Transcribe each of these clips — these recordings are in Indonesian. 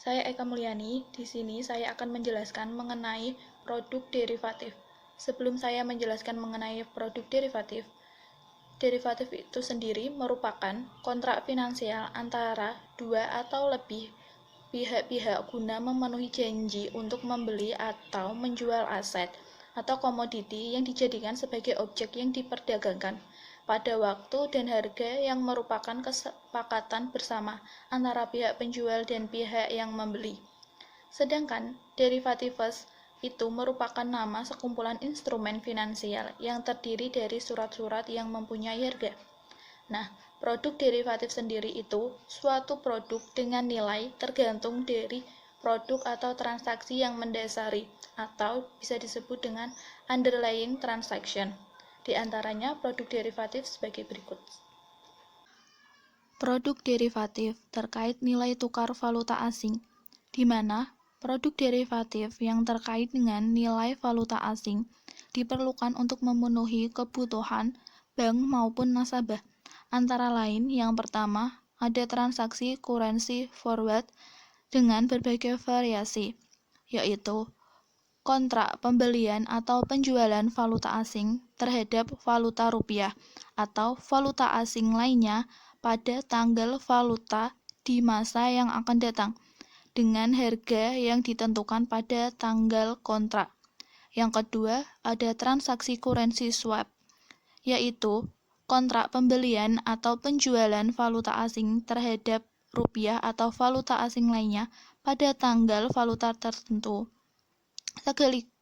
Saya Eka Mulyani. Di sini saya akan menjelaskan mengenai produk derivatif. Sebelum saya menjelaskan mengenai produk derivatif, derivatif itu sendiri merupakan kontrak finansial antara dua atau lebih pihak-pihak guna memenuhi janji untuk membeli atau menjual aset atau komoditi yang dijadikan sebagai objek yang diperdagangkan pada waktu dan harga yang merupakan kesepakatan bersama antara pihak penjual dan pihak yang membeli. Sedangkan derivatives itu merupakan nama sekumpulan instrumen finansial yang terdiri dari surat-surat yang mempunyai harga. Nah, produk derivatif sendiri itu suatu produk dengan nilai tergantung dari produk atau transaksi yang mendasari, atau bisa disebut dengan underlying transaction. Di antaranya produk derivatif sebagai berikut. Produk derivatif terkait nilai tukar valuta asing, di mana produk derivatif yang terkait dengan nilai valuta asing diperlukan untuk memenuhi kebutuhan bank maupun nasabah. Antara lain, yang pertama, ada transaksi currency forward dengan berbagai variasi, yaitu kontrak pembelian atau penjualan valuta asing terhadap valuta rupiah atau valuta asing lainnya pada tanggal valuta di masa yang akan datang, dengan harga yang ditentukan pada tanggal kontrak. Yang kedua, ada transaksi currency swap, yaitu kontrak pembelian atau penjualan valuta asing terhadap rupiah atau valuta asing lainnya pada tanggal valuta tertentu,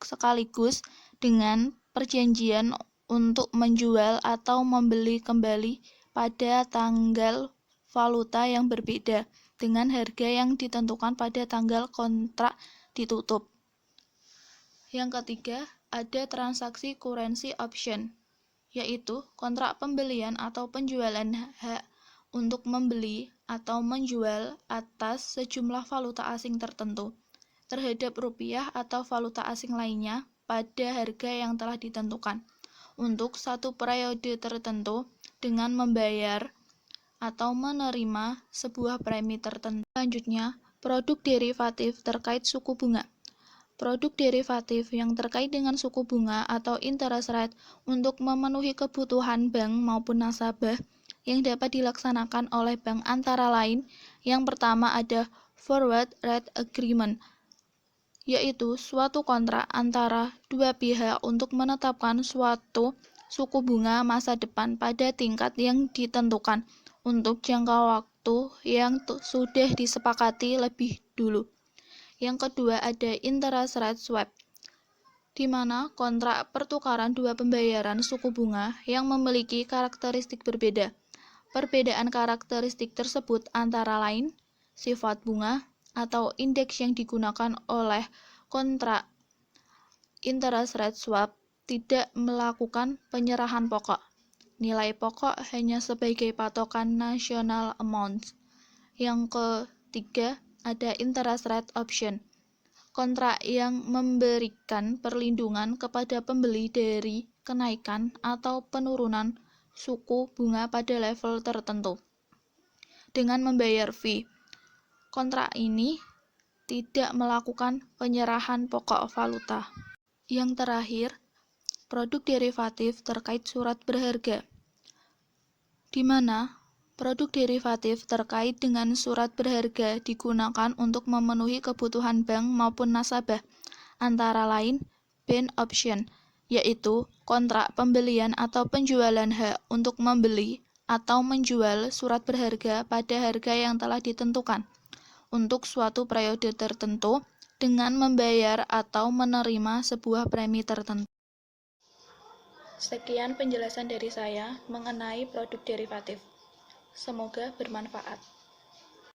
sekaligus dengan perjanjian untuk menjual atau membeli kembali pada tanggal valuta yang berbeda dengan harga yang ditentukan pada tanggal kontrak ditutup. Yang ketiga, ada transaksi currency option, yaitu kontrak pembelian atau penjualan hak untuk membeli atau menjual atas sejumlah valuta asing tertentu terhadap rupiah atau valuta asing lainnya pada harga yang telah ditentukan untuk satu periode tertentu dengan membayar atau menerima sebuah premi tertentu. Selanjutnya, produk derivatif terkait suku bunga. Produk derivatif yang terkait dengan suku bunga atau interest rate untuk memenuhi kebutuhan bank maupun nasabah yang dapat dilaksanakan oleh bank antara lain, yang pertama ada forward rate agreement, yaitu suatu kontrak antara dua pihak untuk menetapkan suatu suku bunga masa depan pada tingkat yang ditentukan untuk jangka waktu yang sudah disepakati lebih dulu. Yang kedua ada interest rate swap, di mana kontrak pertukaran dua pembayaran suku bunga yang memiliki karakteristik berbeda. Perbedaan karakteristik tersebut antara lain sifat bunga atau indeks yang digunakan oleh kontrak interest rate swap tidak melakukan penyerahan pokok. Nilai pokok hanya sebagai patokan national amount. Yang ketiga, ada interest rate option, kontrak yang memberikan perlindungan kepada pembeli dari kenaikan atau penurunan suku bunga pada level tertentu dengan membayar fee. Kontrak ini tidak melakukan penyerahan pokok valuta. Yang terakhir, produk derivatif terkait surat berharga, di mana produk derivatif terkait dengan surat berharga digunakan untuk memenuhi kebutuhan bank maupun nasabah, antara lain bond option, yaitu kontrak pembelian atau penjualan hak untuk membeli atau menjual surat berharga pada harga yang telah ditentukan untuk suatu periode tertentu dengan membayar atau menerima sebuah premi tertentu. Sekian penjelasan dari saya mengenai produk derivatif. Semoga bermanfaat.